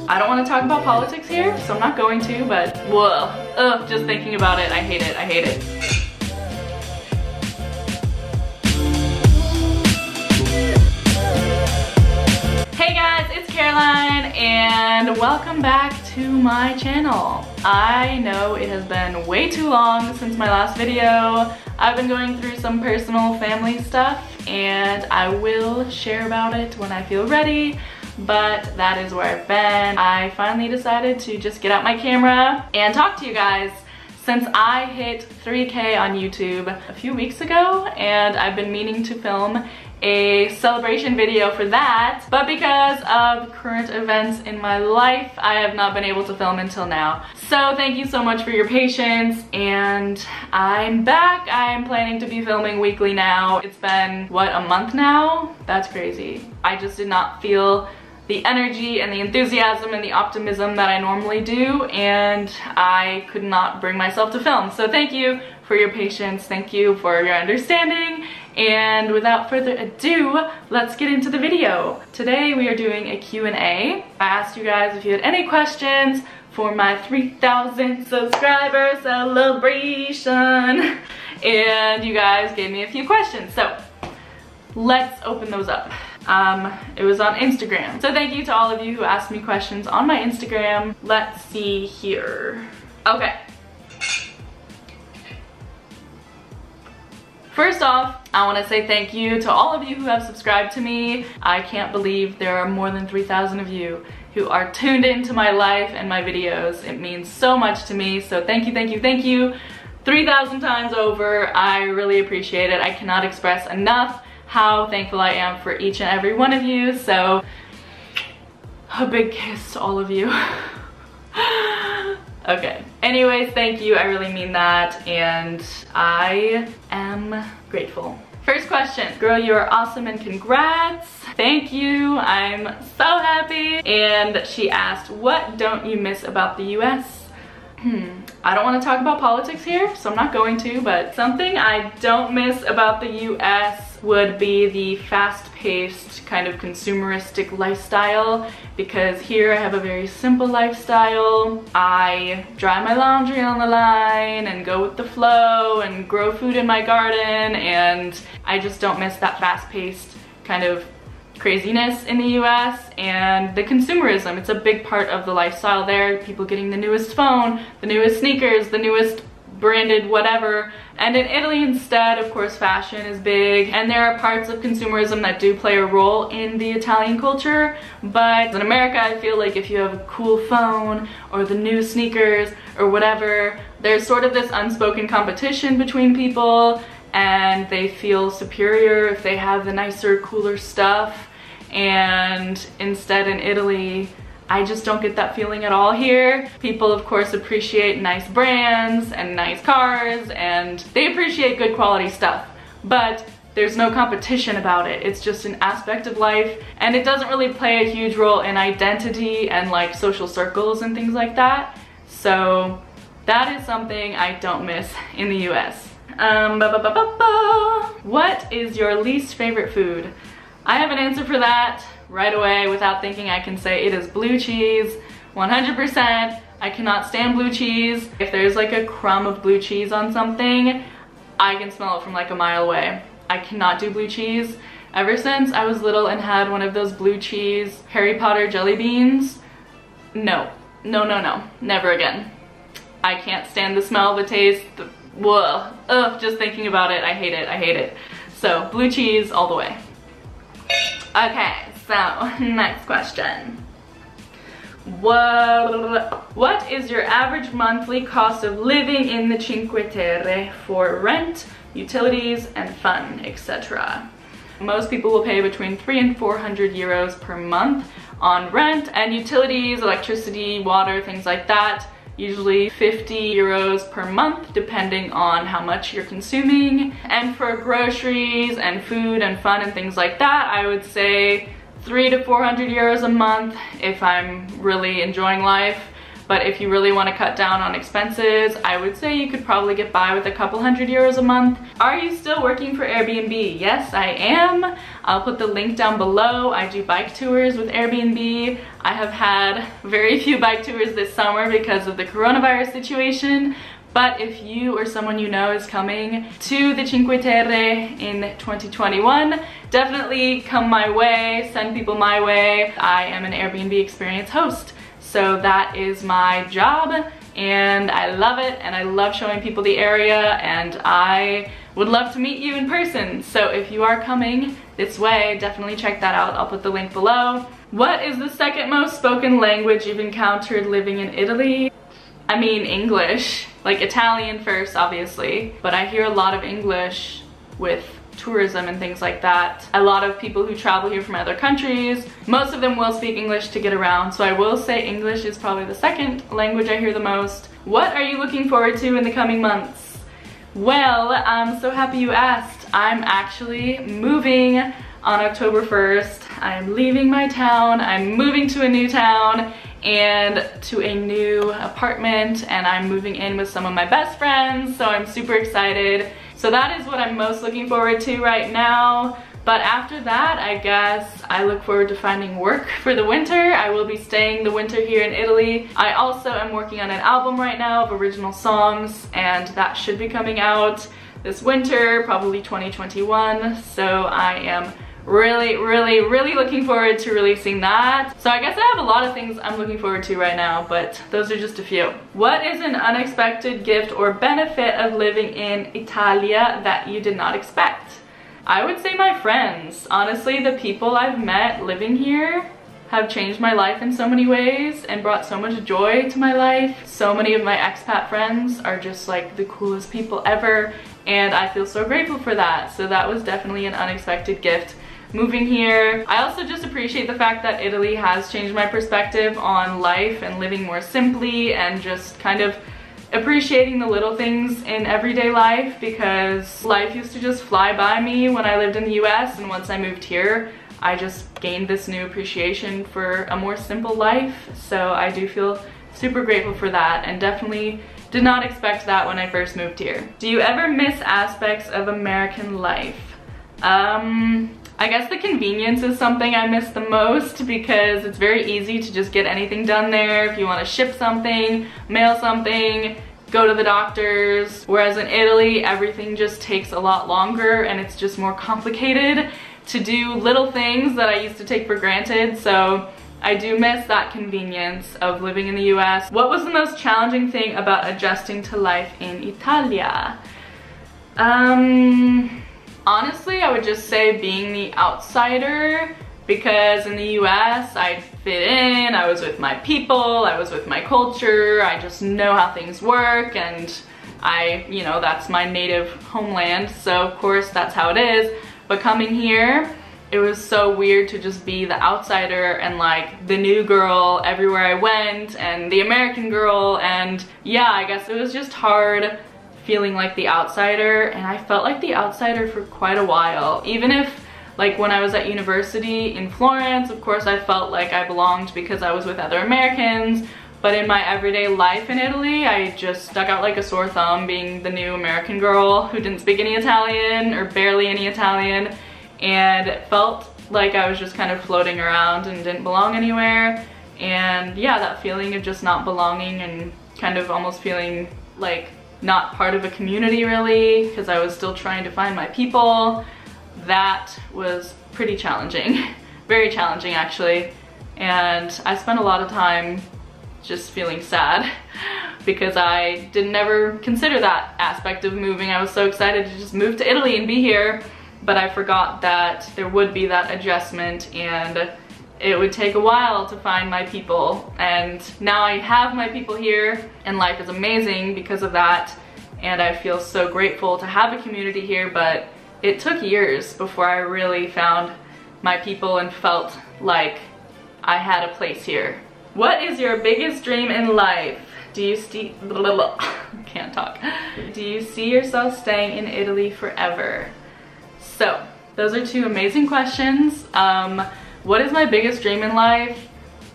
I don't want to talk about politics here, so I'm not going to, but whoa, ugh, just thinking about it, I hate it, I hate it. Hey guys, it's Caroline, and welcome back to my channel. I know it has been way too long since my last video. I've been going through some personal family stuff, and I will share about it when I feel ready. But that is where I've been. I finally decided to just get out my camera and talk to you guys since I hit 3K on YouTube a few weeks ago, and I've been meaning to film a celebration video for that, but because of current events in my life, I have not been able to film until now. So thank you so much for your patience, and I'm back. I'm planning to be filming weekly now. It's been, what, a month now? That's crazy. I just did not feel the energy and the enthusiasm and the optimism that I normally do, and I could not bring myself to film. So thank you for your patience, thank you for your understanding, and without further ado, let's get into the video. Today we are doing a Q&A. I asked you guys if you had any questions for my 3,000 subscriber celebration, and you guys gave me a few questions, so let's open those up. It was on Instagram. So thank you to all of you who asked me questions on my Instagram. Let's see here. Okay. First off, I want to say thank you to all of you who have subscribed to me. I can't believe there are more than 3,000 of you who are tuned into my life and my videos. It means so much to me. So thank you, thank you, thank you. 3,000 times over. I really appreciate it. I cannot express enough how thankful I am for each and every one of you. So a big kiss to all of you. Okay, anyways, thank you. I really mean that, and I am grateful. First question. Girl, you are awesome and congrats. Thank you. I'm so happy. And she asked, what don't you miss about the US? I don't want to talk about politics here, so I'm not going to, but something I don't miss about the US would be the fast-paced kind of consumeristic lifestyle, because here I have a very simple lifestyle. I dry my laundry on the line and go with the flow and grow food in my garden, and I just don't miss that fast-paced kind of craziness in the US, and the consumerism. It's a big part of the lifestyle there. People getting the newest phone, the newest sneakers, the newest branded whatever. And in Italy instead, of course, fashion is big, and there are parts of consumerism that do play a role in the Italian culture. But in America, I feel like if you have a cool phone or the new sneakers or whatever, there's sort of this unspoken competition between people, and they feel superior if they have the nicer, cooler stuff. And instead in Italy, I just don't get that feeling at all here. People, of course, appreciate nice brands and nice cars, and they appreciate good quality stuff, but there's no competition about it. It's just an aspect of life, and it doesn't really play a huge role in identity and like social circles and things like that. So that is something I don't miss in the US. What is your least favorite food? I have an answer for that right away without thinking. I can say it is blue cheese, 100%. I cannot stand blue cheese. If there's like a crumb of blue cheese on something, I can smell it from like a mile away. I cannot do blue cheese. Ever since I was little and had one of those blue cheese Harry Potter jelly beans, no, never again. I can't stand the smell, the taste, whoa, ugh, just thinking about it, I hate it, I hate it. So blue cheese all the way. Okay, so next question. What is your average monthly cost of living in the Cinque Terre for rent, utilities, and fun, etc.? Most people will pay between 300 and 400 euros per month on rent and utilities, electricity, water, things like that. Usually 50 euros per month depending on how much you're consuming. And for groceries and food and fun and things like that, I would say 300 to 400 euros a month if I'm really enjoying life. But if you really want to cut down on expenses, I would say you could probably get by with a couple €100 a month. Are you still working for Airbnb? Yes, I am. I'll put the link down below. I do bike tours with Airbnb. I have had very few bike tours this summer because of the coronavirus situation. But if you or someone you know is coming to the Cinque Terre in 2021, definitely come my way, send people my way. I am an Airbnb experience host, so that is my job and I love it, and I love showing people the area, and I would love to meet you in person. So if you are coming this way, definitely check that out. I'll put the link below. What is the second most spoken language you've encountered living in Italy? I mean English, like Italian first obviously, but I hear a lot of English with tourism and things like that. A lot of people who travel here from other countries, most of them will speak English to get around, so I will say English is probably the second language I hear the most. What are you looking forward to in the coming months? Well, I'm so happy you asked. I'm actually moving on October 1st. I'm leaving my town, I'm moving to a new town and to a new apartment, and I'm moving in with some of my best friends, so I'm super excited. So that is what I'm most looking forward to right now. But after that, I guess I look forward to finding work for the winter. I will be staying the winter here in Italy. I also am working on an album right now of original songs, and that should be coming out this winter, probably 2021. So I am really looking forward to releasing that. So I guess I have a lot of things I'm looking forward to right now, but those are just a few. What is an unexpected gift or benefit of living in Italia that you did not expect? I would say my friends. Honestly, the people I've met living here have changed my life in so many ways and brought so much joy to my life. So many of my expat friends are just like the coolest people ever, and I feel so grateful for that. So that was definitely an unexpected gift moving here. I also just appreciate the fact that Italy has changed my perspective on life and living more simply, and just kind of appreciating the little things in everyday life, because life used to just fly by me when I lived in the US, and once I moved here, I just gained this new appreciation for a more simple life. So I do feel super grateful for that, and definitely did not expect that when I first moved here. Do you ever miss aspects of American life? I guess the convenience is something I miss the most, because it's very easy to just get anything done there. If you want to ship something, mail something, go to the doctors. Whereas in Italy, everything just takes a lot longer, and it's just more complicated to do little things that I used to take for granted. So I do miss that convenience of living in the US. What was the most challenging thing about adjusting to life in Italia? Honestly, I would just say being the outsider, because in the US, I fit in, I was with my people, I was with my culture, I just know how things work, and you know, that's my native homeland, so of course that's how it is. But coming here, it was so weird to just be the outsider and like the new girl everywhere I went, and the American girl, and yeah, I guess it was just hard feeling like the outsider, and I felt like the outsider for quite a while. Even if, like, when I was at university in Florence, of course I felt like I belonged because I was with other Americans, but in my everyday life in Italy, I just stuck out like a sore thumb being the new American girl who didn't speak any Italian, or barely any Italian, and it felt like I was just kind of floating around and didn't belong anywhere. And yeah, that feeling of just not belonging and kind of almost feeling like not part of a community really, because I was still trying to find my people, that was pretty challenging. Very challenging actually. And I spent a lot of time just feeling sad because I didn't ever consider that aspect of moving. I was so excited to just move to Italy and be here, but I forgot that there would be that adjustment, and it would take a while to find my people. And now I have my people here, and life is amazing because of that, and I feel so grateful to have a community here, but it took years before I really found my people and felt like I had a place here. What is your biggest dream in life? Do you can't talk. Do you see yourself staying in Italy forever? So, those are two amazing questions. What is my biggest dream in life?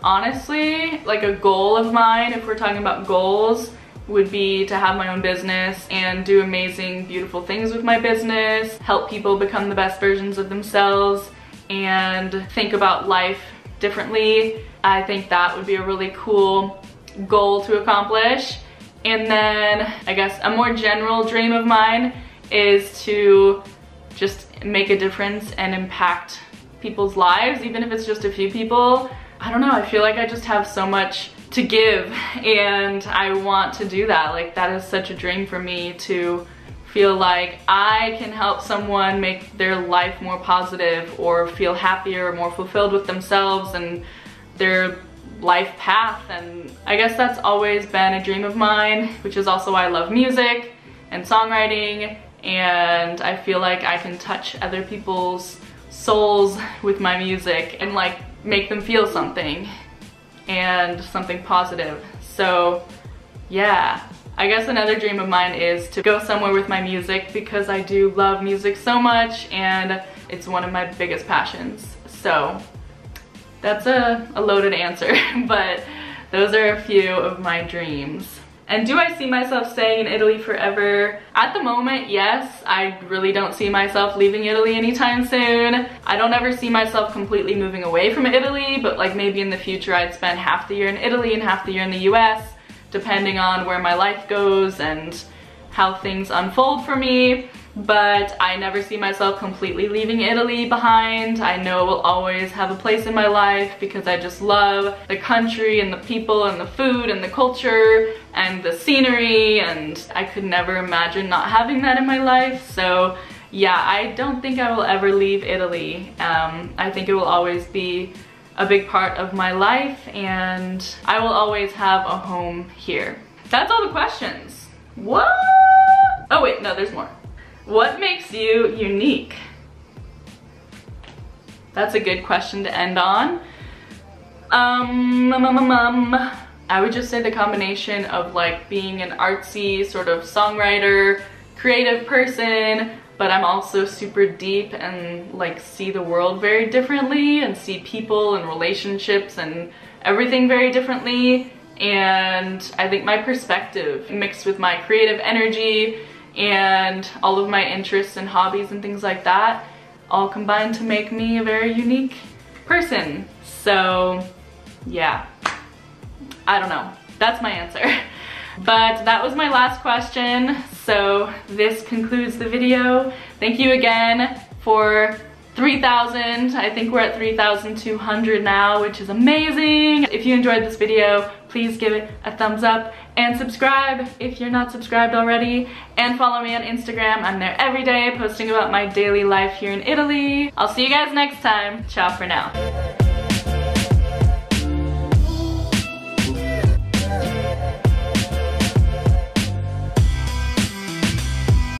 honestly, like a goal of mine, if we're talking about goals, would be to have my own business and do amazing, beautiful things with my business, help people become the best versions of themselves, and think about life differently. I think that would be a really cool goal to accomplish. And then I guess a more general dream of mine is to just make a difference and impact people's lives, even if it's just a few people. I don't know, I feel like I just have so much to give and I want to do that. Like, that is such a dream for me, to feel like I can help someone make their life more positive or feel happier or more fulfilled with themselves and their life path. And I guess that's always been a dream of mine, which is also why I love music and songwriting, and I feel like I can touch other people's souls with my music and like make them feel something and something positive. So yeah, I guess another dream of mine is to go somewhere with my music, because I do love music so much and it's one of my biggest passions. So that's a loaded answer, but those are a few of my dreams. And do I see myself staying in Italy forever? At the moment, yes. I really don't see myself leaving Italy anytime soon. I don't ever see myself completely moving away from Italy, but like maybe in the future I'd spend half the year in Italy and half the year in the US, depending on where my life goes and how things unfold for me. But I never see myself completely leaving Italy behind. I know it will always have a place in my life because I just love the country and the people and the food and the culture and the scenery, and I could never imagine not having that in my life. So yeah, I don't think I will ever leave Italy. I think it will always be a big part of my life and I will always have a home here. That's all the questions. What? Oh wait, no, there's more. What makes you unique? That's a good question to end on. I would just say the combination of like being an artsy sort of songwriter, creative person, but I'm also super deep and like see the world very differently and see people and relationships and everything very differently. And I think my perspective mixed with my creative energy and all of my interests and hobbies and things like that all combine to make me a very unique person. So yeah, I don't know, that's my answer. But that was my last question, so this concludes the video. Thank you again for 3,000. I think we're at 3,200 now, which is amazing. If you enjoyed this video, please give it a thumbs up and subscribe if you're not subscribed already, and follow me on Instagram. I'm there every day posting about my daily life here in Italy. I'll see you guys next time. Ciao for now.